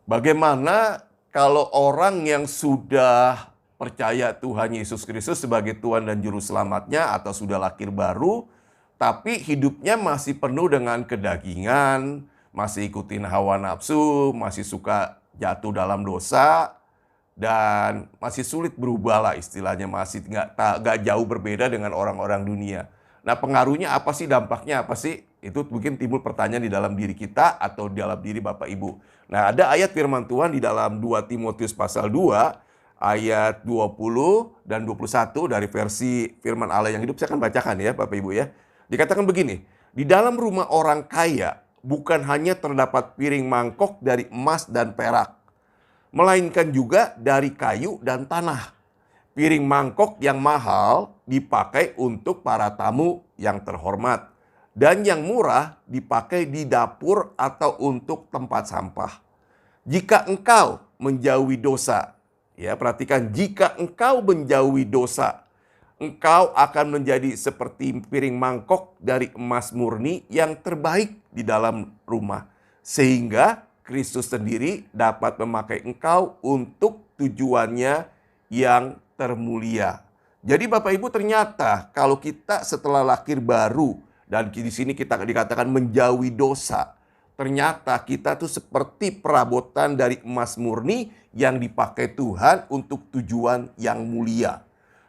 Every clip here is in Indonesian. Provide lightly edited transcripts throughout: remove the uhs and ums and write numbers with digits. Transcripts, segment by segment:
Bagaimana kalau orang yang sudah percaya Tuhan Yesus Kristus sebagai Tuhan dan Juru Selamatnya atau sudah lahir baru, tapi hidupnya masih penuh dengan kedagingan, masih ikutin hawa nafsu, masih suka jatuh dalam dosa, dan masih sulit berubah lah istilahnya, masih nggak jauh berbeda dengan orang-orang dunia. Nah, pengaruhnya apa sih, dampaknya apa sih? Itu mungkin timbul pertanyaan di dalam diri kita atau di dalam diri Bapak Ibu. Nah, ada ayat firman Tuhan di dalam 2 Timotius pasal 2 ayat 20 dan 21 dari versi firman Allah yang hidup. Saya akan bacakan ya Bapak Ibu ya. Dikatakan begini, di dalam rumah orang kaya bukan hanya terdapat piring mangkok dari emas dan perak, melainkan juga dari kayu dan tanah. Piring mangkok yang mahal dipakai untuk para tamu yang terhormat, dan yang murah dipakai di dapur atau untuk tempat sampah. Jika engkau menjauhi dosa, ya perhatikan, jika engkau menjauhi dosa, engkau akan menjadi seperti piring mangkok dari emas murni yang terbaik di dalam rumah, sehingga Kristus sendiri dapat memakai engkau untuk tujuannya yang termulia. Jadi Bapak Ibu, ternyata kalau kita setelah lahir baru dan di sini kita dikatakan menjauhi dosa, ternyata kita tuh seperti perabotan dari emas murni yang dipakai Tuhan untuk tujuan yang mulia.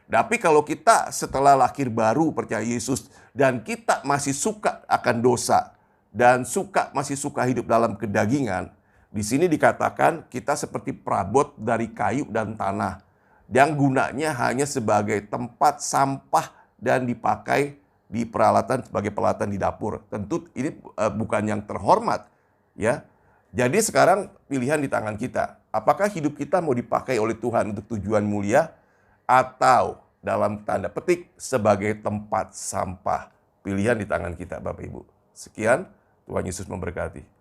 Tapi kalau kita setelah lahir baru percaya Yesus dan kita masih suka akan dosa dan masih suka hidup dalam kedagingan, di sini dikatakan kita seperti perabot dari kayu dan tanah, yang gunanya hanya sebagai tempat sampah dan dipakai di peralatan sebagai peralatan di dapur. Tentu ini bukan yang terhormat, ya. Jadi sekarang pilihan di tangan kita. Apakah hidup kita mau dipakai oleh Tuhan untuk tujuan mulia atau dalam tanda petik sebagai tempat sampah? Pilihan di tangan kita, Bapak Ibu. Sekian, Tuhan Yesus memberkati.